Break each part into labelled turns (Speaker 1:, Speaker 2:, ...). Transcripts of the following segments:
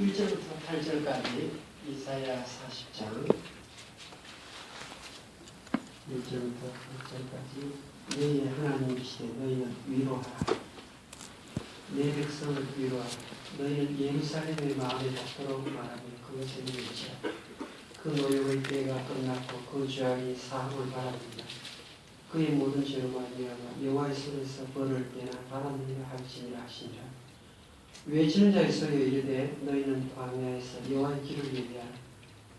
Speaker 1: 1절부터 8절까지 이사야 40장 1절부터 8절까지 너희의 하나님이시되 너희는 위로하라. 내 백성을 위로하라. 너희는 예루살렘의 마음에 닿도록 말하며 그것을 외치라. 그 노역의 때가 끝났고 그 죄악이 사함을 바랍니다. 그의 모든 죄로 말미암아 여호와의 손에서 벌을 내나 바랍니다 할지니라 하시니라. 외치는 자의 소리에 이르되 너희는 광야에서 여호와의 길을 예비하라.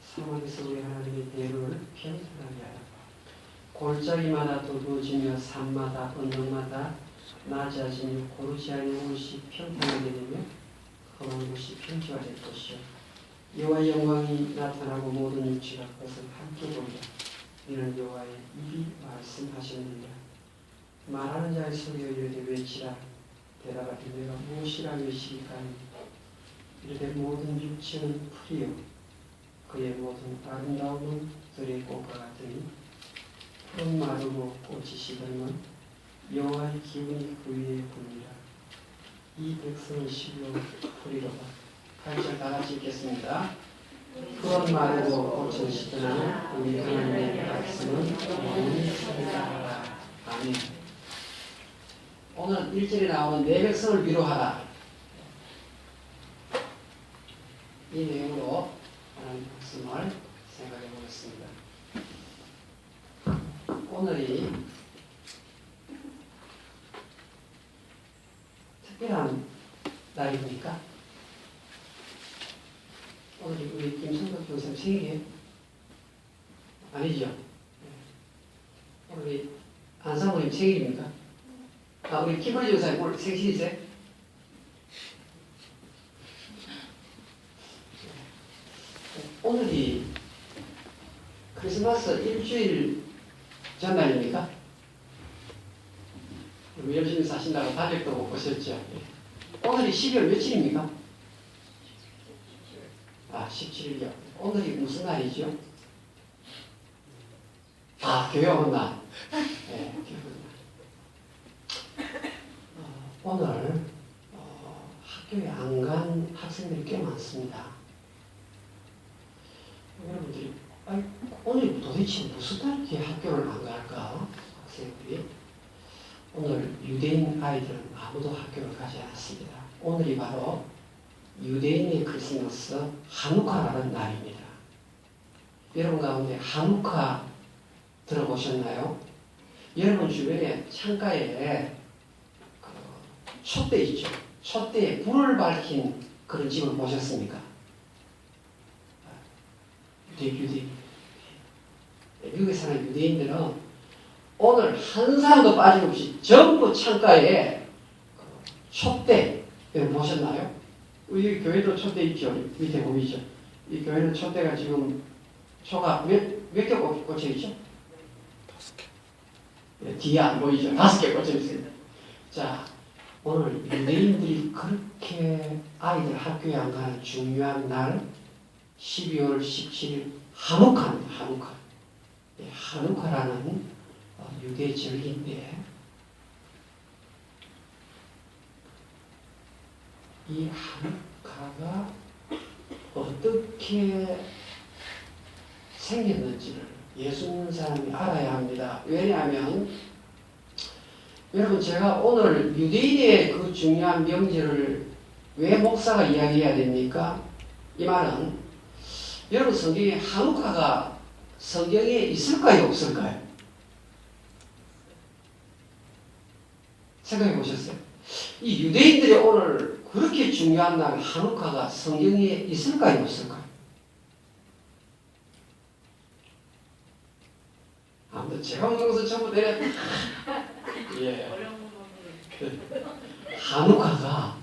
Speaker 1: 사막에서 우리 하나님의 대로를 평탄하게 하라. 골짜기마다 두두어지며 산마다 언덕마다 낮아지며 고르지 아니한 곳이 평탄하게 되며 험한 곳이 평지화될 것이요 여호와의 영광이 나타나고 모든 육체가 그것을 함께 보리라. 이는 여호와의 입이 말씀하셨느니라. 말하는 자의 소리에 이르되 외치라. 대답하되 내가 무엇이라 외치리까니. 이르되 모든 육체는 풀이요 그의 모든 아름다움은 들의 꽃과 같으니 푸른 마르고 꽃이 시들면 여호와의 기운이 그 위에 부니라. 이 백성을 실로 풀이로다. 8절 다 같이 읽겠습니다. 푸른 마르고 꽃은 시들면 우리 하나님의 말씀은 영원히 살리라. 아멘. 오늘 1절에 나오는 내 백성을 위로하라. 이 내용으로 하나님 말씀을 생각해 보겠습니다. 오늘이 특별한 날입니까? 오늘이 우리 김성덕 교수님 생일이에요? 아니죠? 오늘이 안상우님 생일입니까? 우리 김원희 교사님 오늘 생신이세요? 오늘이 크리스마스 일주일 전날입니까? 열심히 사신다고 다백도 못 보셨죠? 오늘이 12월 며칠입니까? 17일이요. 오늘이 무슨 날이죠? 교회 오는 날. 네, 교회 오는 날. 오늘 학교에 안 간 학생들이 꽤 많습니다. 여러분들이 오늘 도대체 무슨 날이게 학교를 안 갈까? 학생들이. 오늘 유대인 아이들은 아무도 학교를 가지 않습니다. 오늘이 바로 유대인의 크리스마스 하누카라는 날입니다. 여러분 가운데 하누카 들어보셨나요? 여러분 주변에 창가에 촛대 있죠? 촛대에 불을 밝힌 그런 집을 보셨습니까? 유대인. 미국에 사는 유대인들은 오늘 한 사람도 빠짐없이 전부 창가에 촛대를 보셨나요? 우리 교회도 촛대 있죠? 밑에 보이죠? 이 교회는 촛대가 지금 초가 몇 개 꽂혀 있죠? 5개. 뒤에 안 보이죠? 5개 꽂혀 있습니다. 자, 오늘 유대인들이 그렇게 아이들 학교에 안 가는 중요한 날 12월 17일 하누카입니다. 하누카. 하누카라는 유대 절기인데 이 하누카가 어떻게 생겼는지를 예수 믿는 사람이 알아야 합니다. 왜냐하면 여러분 제가 오늘 유대인의 그 중요한 명절을 왜 목사가 이야기해야 됩니까? 이 말은 여러분 성경에 하누카가 성경에 있을까요? 없을까요? 생각해 보셨어요? 이 유대인들이 오늘 그렇게 중요한 날 하누카가 성경에 있을까요? 없을까요? 아무튼 제가 묻는 것은 전부 내려 하누카가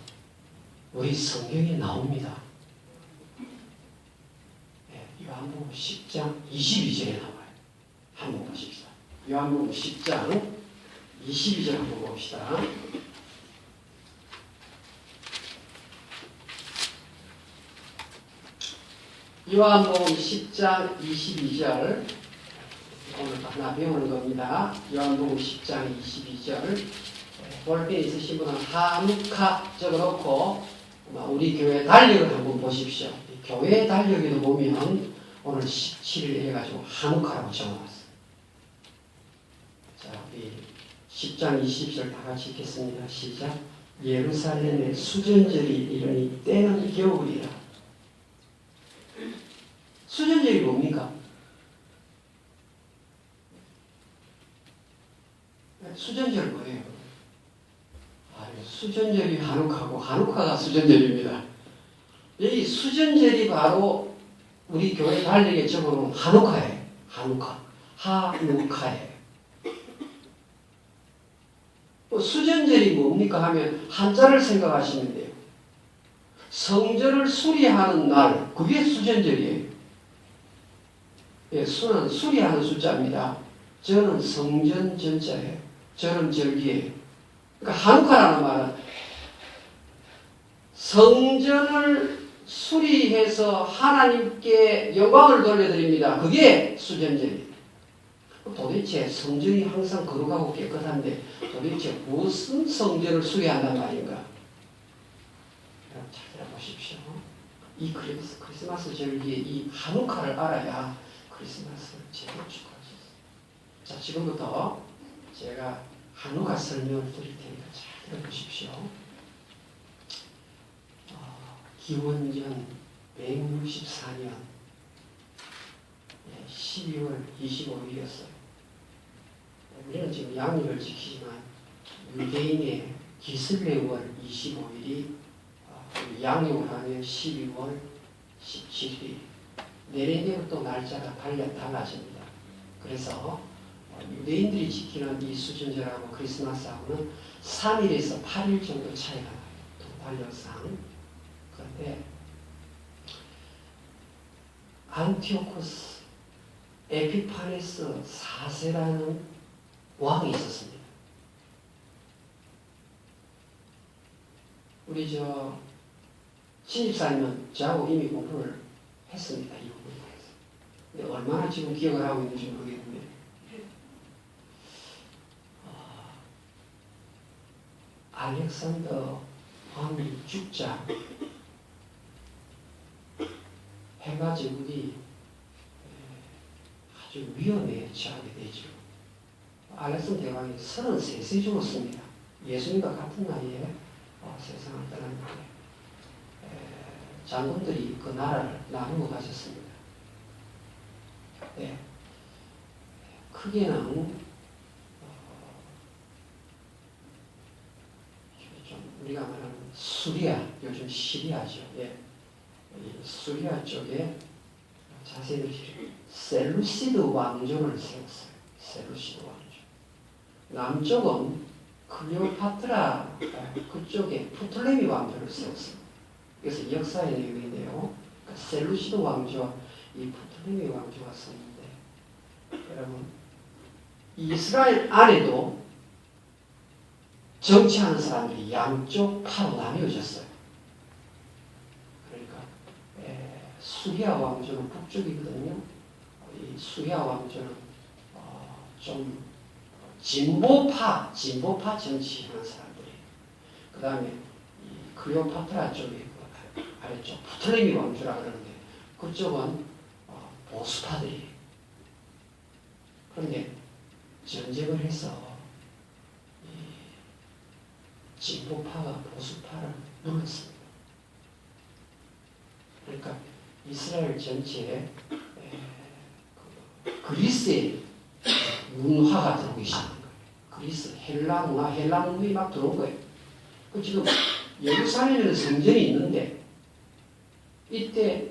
Speaker 1: 우리 성경에 나옵니다. 요한복음 10장 22절에 나와요. 한번 보십시다. 요한복음 10장 22절 한번 봅시다. 요한복음 10장 22절 오늘 하나 배우는 겁니다. 요한복음 10장 22절 볼펜 있으신 분은 하누카 적어놓고 우리 교회 달력을 한번 보십시오. 교회 달력에도 보면 오늘 17일 해가지고 한우카라고 적어놨어요. 자, 우리 10장 20절 다 같이 읽겠습니다. 시작. 예루살렘의 수전절이 이르니 때는 겨울이라. 수전절이 뭡니까? 수전절 뭐예요? 수전절이 한우카고 한우카가 수전절입니다. 이 수전절이 바로 우리 교회 달력에 적어놓은 한우카예요. 한우카예요. 수전절이 뭡니까 하면 한자를 생각하시면 돼요. 성전을 수리하는 날, 그게 수전절이에요. 예, 수는 수리하는 숫자입니다. 저는 성전 전자예요. 저는 절기예요. 그러니까 한우카라는 말은 성전을 수리해서 하나님께 영광을 돌려드립니다. 그게 수전절이에요. 도대체 성전이 항상 거룩하고 깨끗한데 도대체 무슨 성전을 수리한단 말인가? 여러분 잘 들어보십시오. 이 크리스마스 절기에 이 한우카를 알아야 크리스마스를 제대로 축하할 수 있어요. 자, 지금부터 제가 한우카 설명을 드릴 테니까 잘 들어보십시오. 기원전 164년 12월 25일이었어요. 우리는 지금 양력을 지키지만 유대인의 기슬레월 25일이 양력을 하면 12월 17일. 내년부터 날짜가 달라집니다. 그래서 유대인들이 지키는 이 수전절하고 크리스마스하고는 3일에서 8일 정도 차이가 나요. 달력상. 그런데 안티오코스 에피파네스 4세라는 왕이 있었습니다. 우리 신집사님은 저하고 이미 공부를 했습니다. 이 부분에 대해서. 근데 얼마나 지금 기억을 하고 있는지 모르겠는데 알렉산더 왕이 죽자 해가 제국이 아주 위험에 처하게 되죠. 알렉산더 대왕이 33세 죽었습니다. 예수님과 같은 나이에 세상을 떠났는데 장군들이 그 나라를 나누고 가셨습니다. 네. 크게는 좀 우리가 말하는 수리아, 요즘 시리아죠. 예. 수리아 쪽에 자세히 셀루시드 왕조를 세웠어요. 셀루시드 왕조. 남쪽은 클레오파트라 그쪽에 프톨레미 왕조를 세웠어요. 그래서 역사의 내용인데요. 그러니까 셀루시드 왕조와 이 프톨레미 왕조가 썼는데 여러분 이스라엘 안에도 정치하는 사람들이 양쪽 파로 나뉘어졌어요. 그러니까 수리아 왕조는 북쪽이거든요. 이 수리아 왕조는 좀 진보파 정치하는 사람들이에요. 그 다음에 클레오파트라 쪽에 아래쪽 프톨레미 왕조라 그러는데 그쪽은 보수파들이에요. 그런데 전쟁을 해서 진보파가 보수파를 눌렀습니다. 그러니까 이스라엘 전체에 그리스의 문화가 들어오기 시작한 거예요. 그리스, 헬라 문화, 헬라 문명이 막 들어온 거예요. 그 지금 예루살렘에는 성전이 있는데 이때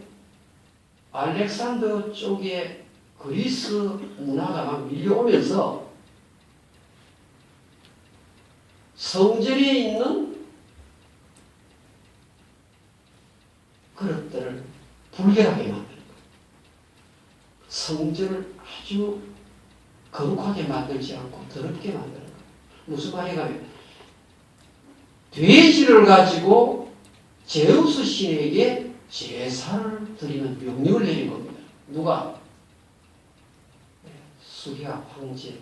Speaker 1: 알렉산더 쪽에 그리스 문화가 막 밀려오면서 성전에 있는 그릇들을 불결하게 만드는 거예요. 성전을 아주 거룩하게 만들지 않고 더럽게 만드는 거예요. 무슨 말인가 하면 돼지를 가지고 제우스 신에게 제사를 드리는 명령을 내린 겁니다. 누가? 수리아 황제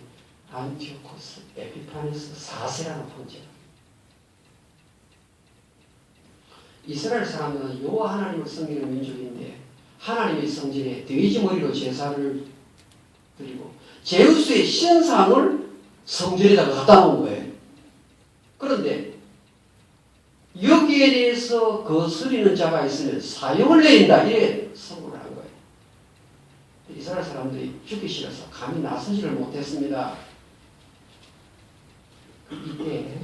Speaker 1: 안티오코스 에피파네스 4세라는 황제. 이스라엘 사람들은 여호와 하나님을 섬기는 민족인데 하나님의 성전에 돼지 머리로 제사를 드리고 제우스의 신상을 성전에다가 갖다 놓은 거예요. 그런데 여기에 대해서 거스리는 자가 있으면 사형을 내린다 이래 선고를 한 거예요. 이스라엘 사람들이 죽기 싫어서 감히 나서지를 못했습니다. 이때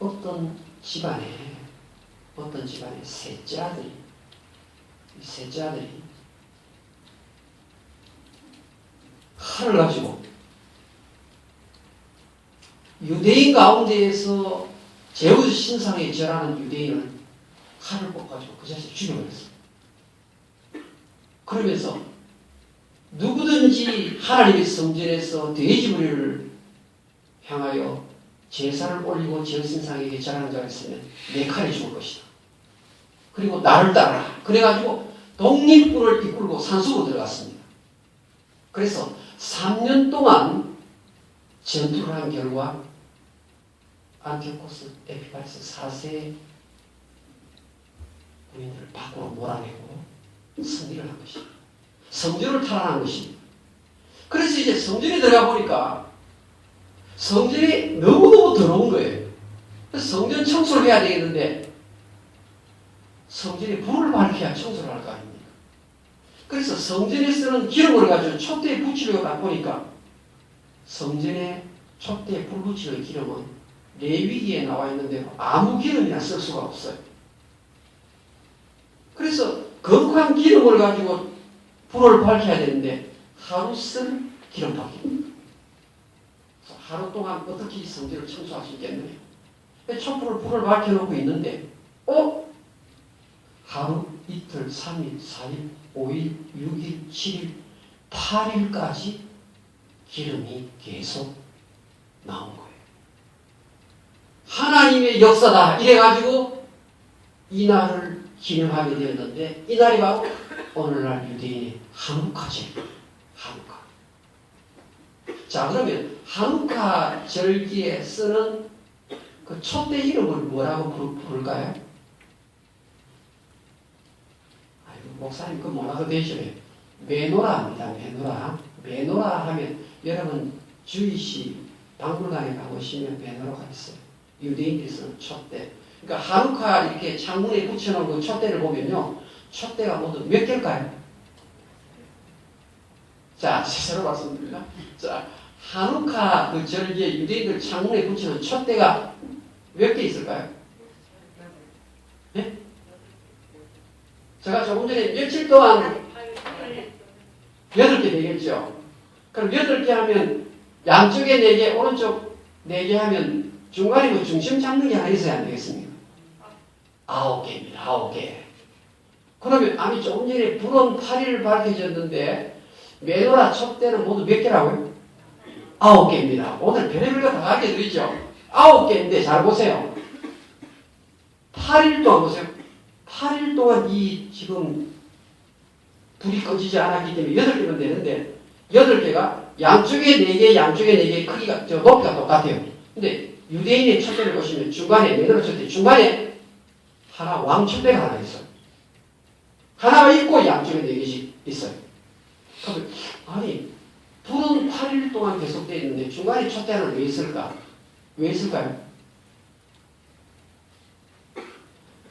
Speaker 1: 어떤 집안에 셋째 아들이 칼을 가지고 유대인 가운데에서 제우스 신상에 절하는 유대인을 칼을 뽑아가지고 그 자식을 죽여버렸어요. 그러면서 누구든지 하나님의 성전에서 돼지 머리를 향하여 제사를 올리고 제우스 신상에게 절하는 자가 있으면 내 칼에 죽을 것이다. 그리고 나를 따르라. 그래가지고 독립군을 이끌고 산속으로 들어갔습니다. 그래서 3년 동안 전투를 한 결과 안티오코스 에피파네스 4세 부인들을 밖으로 몰아내고 승리를 한 것입니다. 성전을 탈환한 것입니다. 그래서 이제 성전에 들어가 보니까 성전이 너무너무 더러운 거예요. 그래서 성전 청소를 해야 되겠는데 성전에 불을 밝혀야 청소를 할 거 아닙니까? 그래서 성전에 쓰는 기름을 가지고 촛대에 붙이려고 딱 보니까 성전에 촛대에 불 붙이는 기름은 레위기에 나와 있는 대로 아무 기름이나 쓸 수가 없어요. 그래서 거룩한 기름을 가지고 불을 밝혀야 되는데 하루 쓸 기름밖에. 하루 동안 어떻게 성전을 청소할 수 있겠느냐. 촛불을 불을 밝혀놓고 있는데 하루, 이틀, 3일, 4일, 5일, 6일, 7일, 8일까지 기름이 계속 나온 거예요. 하나님의 역사다 이래가지고 이날을 기념하게 되었는데 이날이 바로 오늘날 유대인의 하누카절이에요. 하누카. 자, 그러면 하누카 절기에 쓰는 그 촛대 이름을 뭐라고 부를까요? 아이고, 목사님 그거 몰라도 되시네요. 메노라입니다. 메노라 하면 여러분 주이시 박물관에 가보시면 메노라가 있어요. 유대인들이 쓰는 촛대. 그러니까 하누카 이렇게 창문에 붙여놓은 그 촛대를 보면요. 촛대가 모두 몇 개일까요? 자, 제대로 말씀드립니다. 자, 하누카 그 절기에 유대인들 창문에 붙이는 촛대가 몇 개 있을까요? 네? 제가 조금 전에 며칠 동안 8개 되겠죠? 그럼 8개 하면 양쪽에 4개, 오른쪽 4개 하면 중간에 뭐 중심 잡는 게 하나 있어야 안 되겠습니까? 9개입니다. 9개. 그러면 아니 조금 전에 불은 8일 밝혀졌는데 메노라 촛대는 모두 몇 개라고요? 9개입니다. 오늘 별의별 거 다 가르쳐 드리죠. 9개인데 잘 보세요. 8일 동안 보세요. 8일 동안 이 지금 불이 꺼지지 않았기 때문에 8개면 되는데 8개가 양쪽에 4개, 양쪽에 4개 크기가 높이가 똑같아요. 근데 유대인의 촛대를 보시면 중간에 메노라 촛대 중간에 하나 왕촛대가 하나 있어요. 하나가 있고 양쪽에 4개씩 있어요. 그러면 아니 불은 8일 동안 계속되어 있는데 중간에 촛대는 왜 있을까? 왜 있을까요?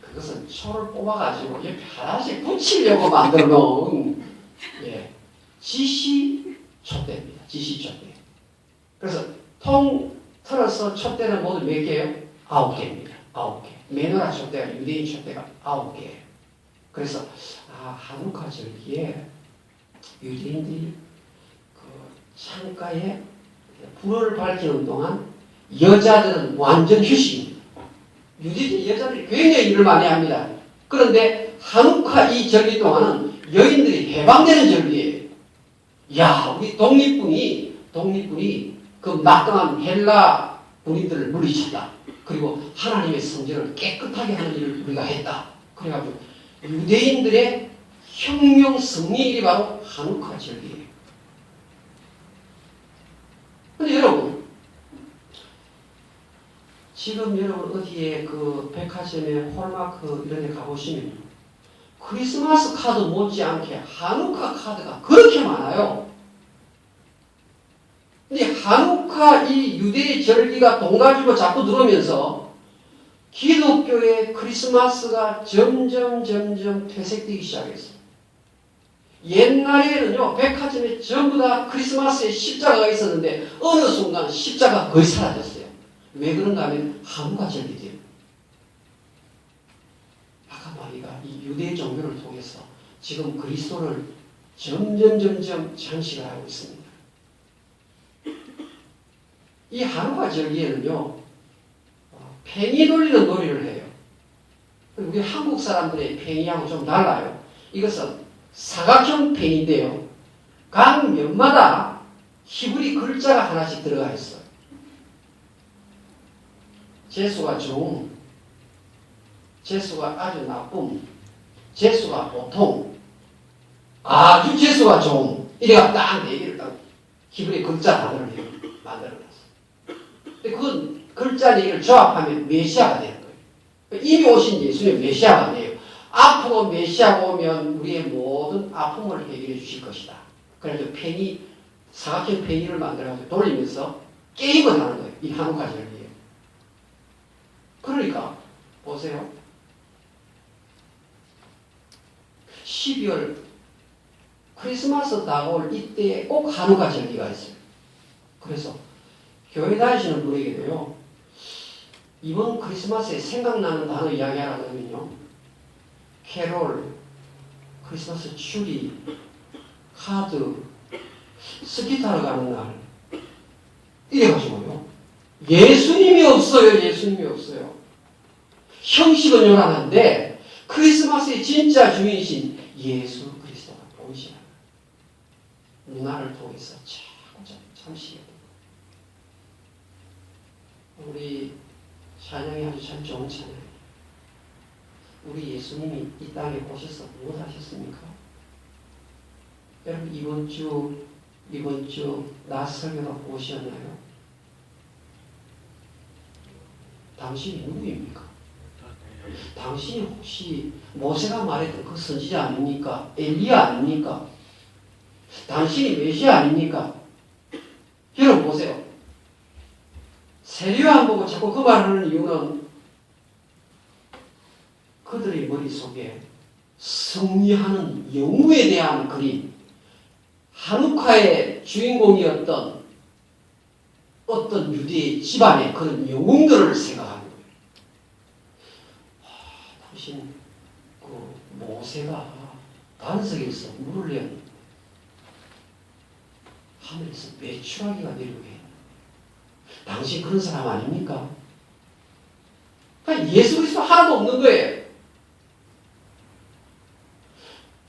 Speaker 1: 그것은 초를 뽑아가지고 옆에 하나씩 붙이려고 만들어 놓은 지시 촛대입니다. 지시 촛대. 그래서 통 틀어서 촛대는 모두 몇 개예요? 9개입니다. 9개. 메노라 촛대가 유대인 촛대가 9개예요. 그래서 하누카 절기에 유대인들이 그 창가에 불을 밝히는 동안 여자들은 완전 휴식입니다. 유대인 여자들이 굉장히 일을 많이 합니다. 그런데 하누카 이 절기 동안은 여인들이 해방되는 절기예요. 야, 우리 독립군이 그 막강한 헬라 군인들을 물리쳤다. 그리고 하나님의 성전을 깨끗하게 하는 일을 우리가 했다. 그래가지고 유대인들의 혁명 승리일이 바로 하누카 절기예요. 근데 여러분, 지금 여러분 어디에 그 백화점에 홀마크 이런 데 가보시면 크리스마스 카드 못지않게 한우카 카드가 그렇게 많아요. 근데 한우카 이 유대의 절기가 돈 가지고 자꾸 들어오면서 기독교의 크리스마스가 점점 퇴색되기 시작했어요. 옛날에는요, 백화점에 전부 다 크리스마스에 십자가가 있었는데 어느 순간 십자가 거의 사라졌어요. 왜 그런가 하면 한우가 절기돼요. 아까 마리가 이 유대 종교를 통해서 지금 그리스도를 점점 장식을 하고 있습니다. 이 한우가 절기에는요, 팽이 돌리는 놀이를 해요. 우리 한국 사람들의 팽이하고 좀 달라요. 이것은 사각형 팽인데요. 각 면마다 히브리 글자가 하나씩 들어가 있어요. 재수가 좋음, 재수가 아주 나쁨, 재수가 보통, 아주 재수가 좋음. 이래가 딱 4개를 딱 히브리 글자 단어를 만들어놨어요. 근데 그 글자 4개를 조합하면 메시아가 되는 거예요. 이미 오신 예수님 메시아가 돼요. 앞으로 메시아가 오면 우리의 모든 아픔을 해결해 주실 것이다. 그래서 팽이, 사각형 팽이를 만들어가지고 돌리면서 게임을 하는 거예요. 이 한우카 절기에. 그러니까 보세요. 12월 크리스마스 다가올 이때에 꼭 한우카 절기가 있어요. 그래서 교회 다니시는 분에게도요, 이번 크리스마스에 생각나는 단어 이야기하라 그러면요, 캐롤, 크리스마스 추리, 카드, 스키 타러 가는 날, 이래가지고요, 예수님이 없어요. 예수님이 없어요. 형식은 요란한데 크리스마스의 진짜 주인이신 예수 그리스도가 보이시라. 문화를 통해서 자꾸 참시게 됩니다. 우리 찬양이 아주 참 좋은 찬양이에요. 우리 예수님이 이 땅에 오셔서 무엇 하셨습니까? 여러분 이번 주 낮 설교가 오셨나요? 당신이 누구입니까? 당신이 혹시 모세가 말했던 그 선지자 아닙니까? 엘리야 아닙니까? 당신이 메시아 아닙니까? 여러분 보세요. 세례요한 보고 자꾸 그 말을 하는 이유는 그들의 머릿속에 승리하는 영웅에 대한 그림, 한우카의 주인공이었던 어떤 유대의 집안의 그런 영웅들을 생각하는 거예요. 당신 그 모세가 반석에서 물을 내었는데 하늘에서 메추라기가 내려오게 했는데 당신 그런 사람 아닙니까? 그러니까 예수 그리스도 하나도 없는 거예요.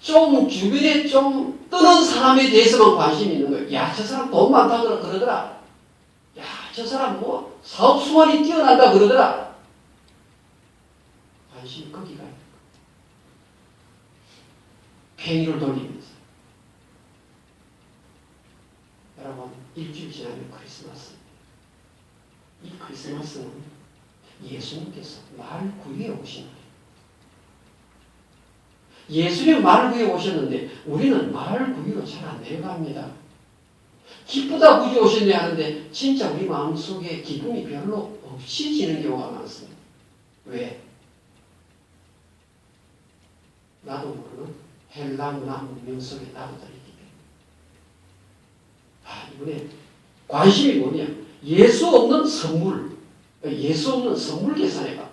Speaker 1: 좀 주변에 좀 뜨는 사람에 대해서만 관심이 있는 거예요. 야, 저 사람 돈 많다 그러더라. 야, 저 사람 뭐 사업 수완이 뛰어난다 그러더라. 관심이 거기가 있는 거예요. 팽이를 돌리면서. 여러분, 일주일 지나면 크리스마스. 이 크리스마스는 예수님께서 말 구유에 오신 거예요. 예수님 말 구유에 오셨는데 우리는 말 구유로 잘 안 내려갑니다. 기쁘다 구주 오셨네 하는데 진짜 우리 마음속에 기쁨이 별로 없이 지는 경우가 많습니다. 왜? 나도 모르는 헬라 문화 문명 속에 나부들이기 때문에. 이번에 관심이 뭐냐? 예수 없는 선물, 예수 없는 선물 계산해봐.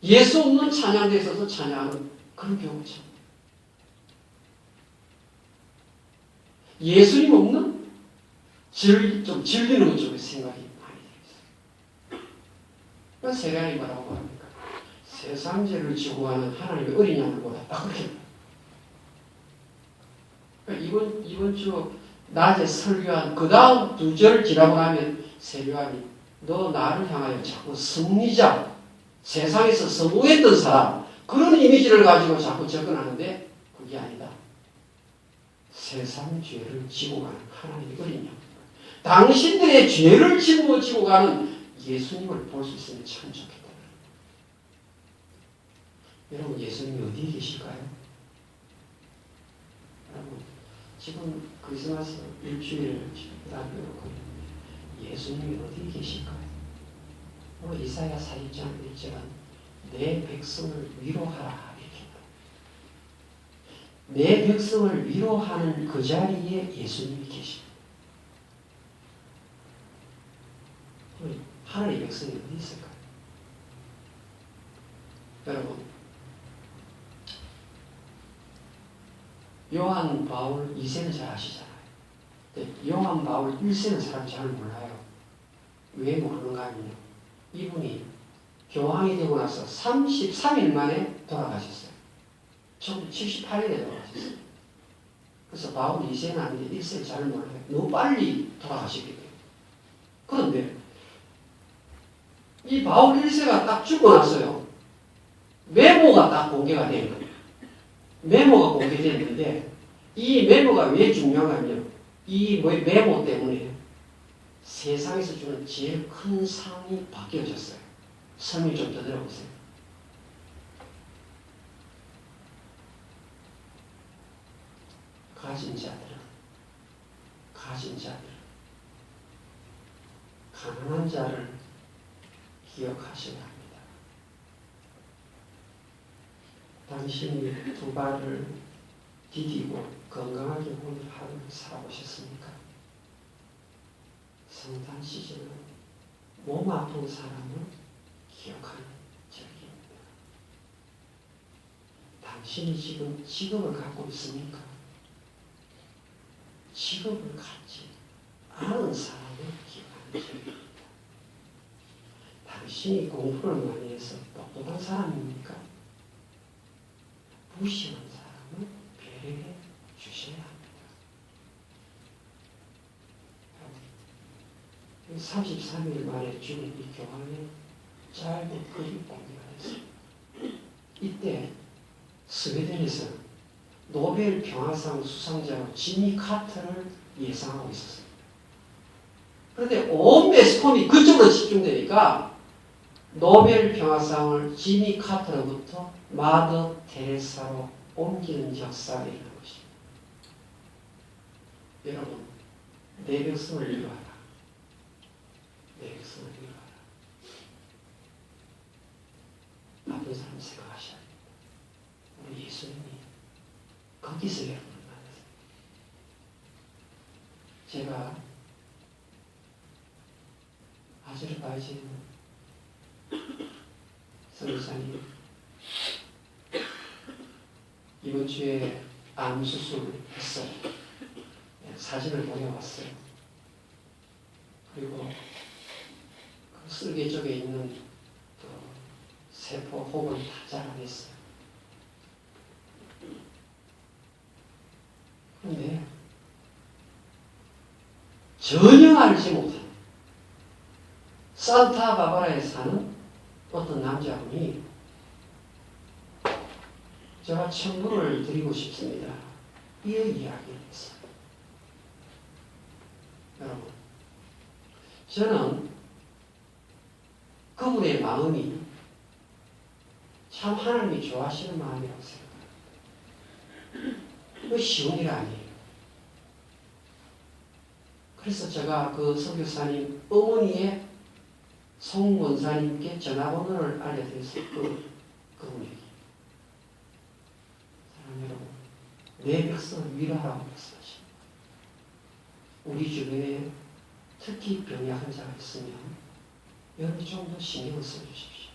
Speaker 1: 예수 없는 찬양대에 있어서 찬양하는 그런 경우 참. 예수님 없는 좀 즐기는 것 쪽에 생각이 많이 들어있어요. 그래서 세간이 뭐라고 말합니까? 세상 죄를 지고 가는 하나님의 어린 양들보다 딱 그렇게. 그러니까 이번 주 낮에 설교한 그 다음 2절 지나고 나면 세류안이 너 나를 향하여 자꾸 승리자, 세상에서 성공했던 사람, 그런 이미지를 가지고 자꾸 접근하는데 그게 아니다. 세상 죄를 지고 가는 하나님의 어린 양. 당신들의 죄를 지고 가는 예수님을 볼 수 있으면 참 좋겠다. 여러분, 예수님이 어디에 계실까요? 여러분, 지금 크리스마스 일주일을 남겨놓고 예수님이 어디에 계실까요? 오늘 이사야 41장 1절은 내 백성을 위로하라 이렇게. 내 백성을 위로하는 그 자리에 예수님이 계십니다. 하나님의 백성이 어디 있을까요? 여러분, 요한 바울 2세는 잘 아시잖아요. 요한 바울 1세는 사람이 잘 몰라요. 왜 모르는가 하면요, 이분이 교황이 되고 나서 33일 만에 돌아가셨어요. 1978년에 돌아가셨어요. 그래서 바울 2세는 아닌데 1세는 잘 몰라요. 너무 빨리 돌아가시게 돼요. 그런데 이 바울 1세가 딱 죽고 나서요, 메모가 딱 공개가 된 거예요. 메모가 공개됐는데 이 메모가 왜 중요하냐면 이 메모 때문에 세상에서 주는 제일 큰 상이 바뀌어졌어요. 설명 좀 더 들어보세요. 가진 자들, 가난한 자를 기억하셔야 합니다. 당신이 두 발을 디디고 건강하게 오늘 하루를 살아보셨습니까? 성탄 시즌은 몸 아픈 사람을 기억하는 절기입니다. 당신이 지금 직업을 갖고 있습니까? 직업을 갖지 않은 사람을 기억하는 절기입니다. 당신이 공부를 많이 해서 똑똑한 사람입니까? 무시한 사람을 배려해 주셔야 합니다. 33일 만에 죽은 이 교황의 짧은 글이 공개가 됐어요. 이때 스웨덴에서 노벨 평화상 수상자로 지미 카터를 예상하고 있었습니다. 그런데 온 매스컴이 그쪽으로 집중되니까 노벨 평화상을 지미 카터로부터 마더 테레사로 옮기는 역사가 일어난 것입니다. 여러분, 내 백성을 위로하라. 내 백성을 위로하라. 아픈 사람 생각하셔야 합니다. 우리 예수님이 거기서 여러분을 만났어요. 제가 아제르바이잔 선교사님 이번 주에 암 수술을 했어요. 사진을 보내왔어요. 그리고 그 쓸개 쪽에 있는 그 세포 혹은 다 자라냈어요. 그런데 전혀 알지 못한 산타바바라에 사는 어떤 남자분이 제가 천국을 드리고 싶습니다. 이 이야기를 했어요. 여러분, 저는 그분의 마음이 참 하나님이 좋아하시는 마음이라고 생각합니다. 이거 쉬운 일 아니에요. 그래서 제가 그 선교사님 어머니의 송 원사님께 전화번호를 알려드렸어요. 그분에게. 사랑 여러분, 내 백성을 위로하라고 말씀하십니다. 우리 주변에 특히 병이 환자가 있으면 여러분 좀 더 신경을 써주십시오.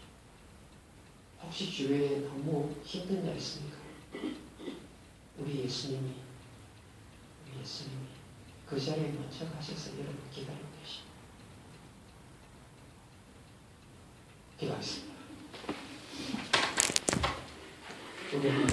Speaker 1: 혹시 주변에 너무 힘든 자 있습니까? 우리 예수님이 그 자리에 먼저 가셔서 여러분 기다리고 계십니다. 기도하겠습니다. 우리 한번